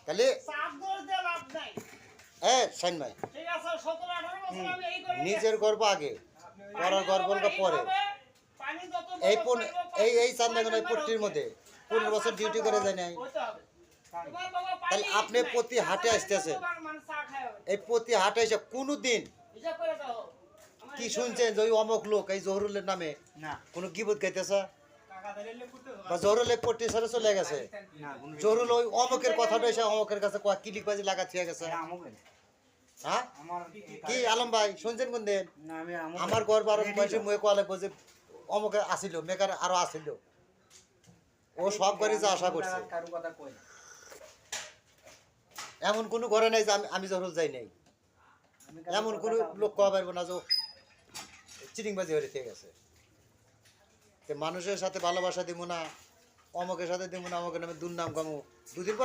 তাহলে শাইন ভাই নিজের গর্ব আগে, পরের গর্বটা পরে। এই এই চান্দাগণ এই পট্টির মধ্যে 15 বছর ডিউটি করে যায় নাই। তাহলে আপনি প্রতি হাটে আসতেছেন, এই প্রতি হাটে এসে কোনোদিন কি শুনছেন যে ওই অমক লোক এই জহরুলের নামে কোনো গিবত গাইতেছে? বা জহরুলের পট্টি সারে চলে গেছে, জহরুল ওই অমকের কথাটা এসে অমকের কাছে কিলিক বাজি লাগা থেকে গেছে। হ্যাঁ কি আলম ভাই শুনছেন কোন দিন? আমার গর্ব আরো মানুষের মুখে কোয়া লাগবো যে অমকে আসিল, মেকার আরো আসিল, ও সব করে যা আশা করছে। এমন কোনো ঘরে নাই যে আমি জহরুল যাই নাই, এমন কোনো লোক কোয়া পারবো না যে চিটিংবাজি হয়ে থেকে গেছে। মানুষের সাথে ভালোবাসা দিব না, অমকের সাথে দিব না, অমকের নামে দুর্নাম কামু, দুদিন পর